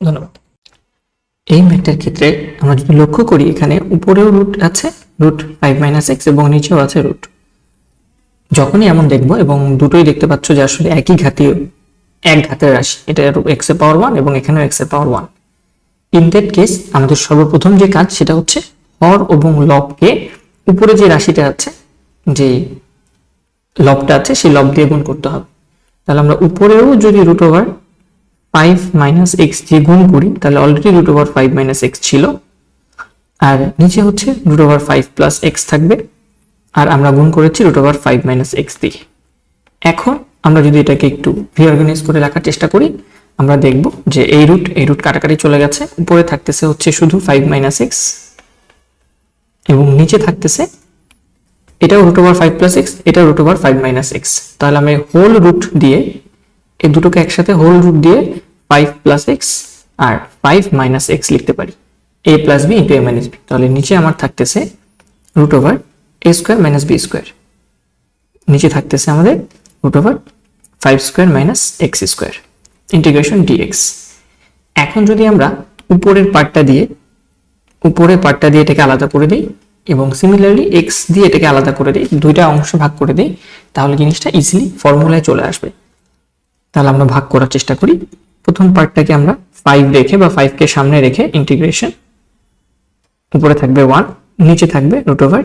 ধন্যবাদ। এই ম্যাথটার ক্ষেত্রে আমরা যদি লক্ষ্য করি, এখানে উপরেও রুট আছে, রুট 5 - x, এবং নিচেও আছে রুট। যখনই এমন দেখবো এবং দুটোই দেখতে পাচ্ছ যে আসলে একই ঘাতীয়, এক ঘাতের রাশি, এটা x এর পাওয়ার 1 এবং এখানেও x এর পাওয়ার 1, ইন দ্যাট কেস আমাদের সর্বপ্রথম যে কাজ সেটা হচ্ছে হর এবং লবকে উপরে যে রাশিটা আছে, যে লবটা আছে, সেই লব দিয়ে গুণ করতে হবে। তাহলে আমরা উপরেও যদি রুট ওভার 5 - x দিয়ে গুণ করি, তাহলে অলরেডি রুট ওভার 5 - x ছিল, আর নিচে হচ্ছে রুট ওভার 5 প্লাস x থাকবে, আর আমরা গুণ করেছি রুট ওভার 5 - x দিয়ে। এখন আমরা যদি এটাকে একটু রিঅর্গানাইজ করে রাখার চেষ্টা করি, আমরা দেখব যে এই রুট কাটাকাটি চলে গেছে, উপরে থাকতেছে হচ্ছে শুধু 5 - x, এবং নিচে থাকতেছে এটাও রুট ওভার 5 প্লাস x, এটাও রুট ওভার 5 - x। তাহলে আমি হোল রুট দিয়ে এই দুটোকে একসাথে হোল রুট দিয়ে 5 প্লাস x আর 5 - x লিখতে পারি, a plus b into a minus b। তাহলে নিচে আমার থাকতেছে root over a square minus b square, নিচে থাকতেছে আমাদের root over 5 square minus x square integration dx। এখন যদি আমরা উপরের পার্টটা দিয়ে এটাকে আলাদা করে দিই এবং সিমিলারলি x দিয়ে এটাকে আলাদা করে দিই, দুইটা অংশ ভাগ করে দিই, তাহলে জিনিসটা ইজিলি ফর্মুলায় চলে আসবে। তাহলে আমরা ভাগ করার চেষ্টা করি। প্রথম পার্টটাকে আমরা 5 রেখে বা 5 কে সামনে রেখে ইন্টিগ্রেশন, উপরে থাকবে 1, নিচে থাকবে root over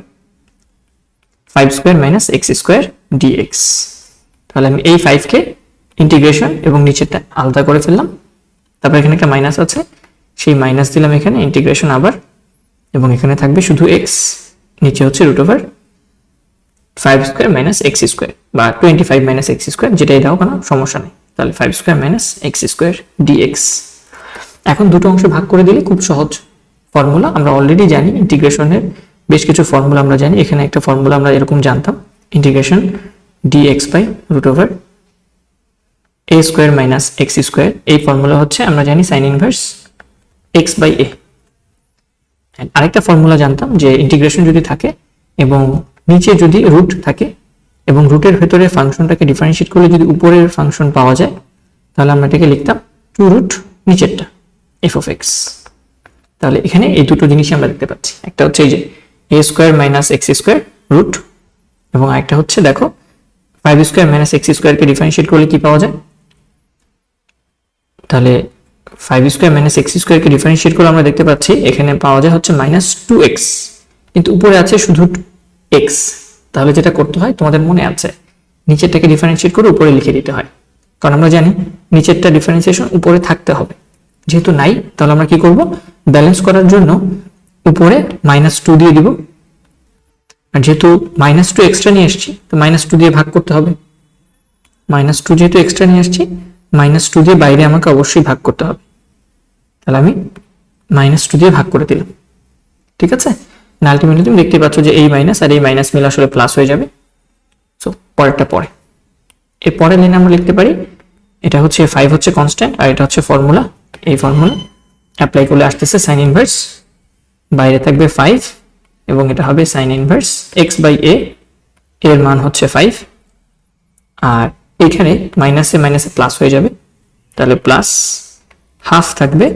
5 square minus x square dx। তাহলে আমি এই 5 কে ইন্টিগ্রেশন এবং নিচেরটা আলাদা করে ফেললাম, তারপর এখানে একটা মাইনাস আছে, সেই মাইনাস দিলাম এখানে, ইন্টিগ্রেশন আবার, এবং এখানে থাকবে শুধু x, নিচে হচ্ছে root over 5 square minus x square বা 25 - x স্কোয়ার, যেটাই দাও কোনো সমস্যা নেই। তাহলে 5 square minus x square dx। এখন দুটো অংশ ভাগ করে দিলে খুব সহজ ফর্মুলা, আমরা অলরেডি জানি ইন্টিগ্রেশনের বেশ কিছু ফর্মুলা আমরা জানি। এখানে একটা ফর্মুলা আমরা এরকম জানতাম, integration dx by root over a square minus x square. এই ফর্মুলা হচ্ছে আমরা জানি sine inverse x by a। আরেকটা ফর্মুলা জানতাম যে ইন্টিগ্রেশন যদি থাকে এবং নিচে যদি রুট থাকে এবং রুটের ভেতরে ফাংশনটাকে ডিফারেন্সিয়েট করলে যদি উপরের ফাংশন পাওয়া যায়, তাহলে আমরা এটাকে লিখতাম 2 রুট নিচেরটা f of x। তাহলে এখানে এই দুটো জিনিসই আমরা দেখতে পাচ্ছি, একটা হচ্ছে এই যে a square minus x square root, এবং আরেকটা হচ্ছে দেখো 5 স্কোয়ার মাইনাস x স্কোয়ারকে ডিফারেন্সিয়েট করলে কি পাওয়া যায়। তাহলে 5 স্কোয়ার মাইনাস x স্কোয়ারকে ডিফারেন্সিয়েট করে আমরা দেখতে পাচ্ছি এখানে পাওয়া যায় হচ্ছে -2x, কিন্তু উপরে আছে শুধু x। তাহলে যেটা করতে হয় তোমাদের মনে আছে, নিচেরটাকে ডিফারেন্সিয়েট করে উপরে লিখে দিতে হয়, কারণ আমরা জানি নিচেরটা ডিফারেন্সিয়েশন উপরে থাকতে হবে। যেহেতু নাই, তাহলে আমরা কি করব, ব্যালেন্স করার জন্য উপরে -2 দিয়ে দিব, আর যেহেতু -2 এক্সট্রা নিয়ে আসছি তো -2 দিয়ে ভাগ করতে হবে। -2 যেহেতু এক্সট্রা নিয়ে আসছি, -2 দিয়ে বাইরে আমাকে অবশ্যই ভাগ করতে হবে। তাহলে আমি -2 দিয়ে ভাগ করে দিলাম, ঠিক আছে। আলটিমেটলি তুমি দেখতে পাচ্ছ যে এই মাইনাস আর এই মাইনাস মিলে আসলে প্লাস হয়ে যাবে। সো পরেরটা পরে, এর পরের লাইনে আমরা লিখতে পারি, এটা হচ্ছে 5 হচ্ছে কনস্ট্যান্ট আর এটা হচ্ছে ফর্মুলা। এই ফর্মুলা অ্যাপ্লাই করলে আসতেছে সাইন ইনভার্স, বাইরে থাকবে 5 এবং এটা হবে sine inverse x by a, এর মান হচ্ছে 5, আর এখানে মাইনাসে মাইনাসে প্লাস হয়ে যাবে, তাহলে প্লাস হাফ থাকবে,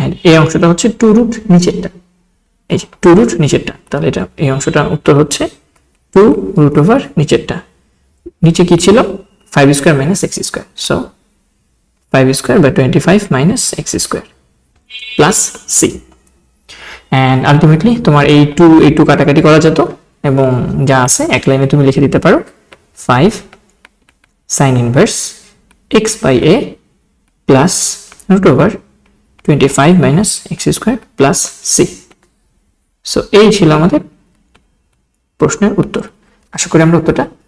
এন্ড এই অংশটা হচ্ছে 2 রুট নিচেরটা, এই যে 2 রুট নিচেরটা, তাহলে এটা এই অংশটার উত্তর হচ্ছে 2 রুট ওভার নিচেরটা। নিচে কি ছিল, 5 square minus x square, so 5 square by 25 minus x square plus c। And ultimately তোমার এই 2 কাটাকাটি করা যেত এবং যা আছে এক লাইনে তুমি লিখে দিতে পারো 5 sine inverse x by a plus root over 25 minus x square plus c। So এই ছিল আমাদের প্রশ্নের উত্তর। আশা করি আমরা উত্তরটা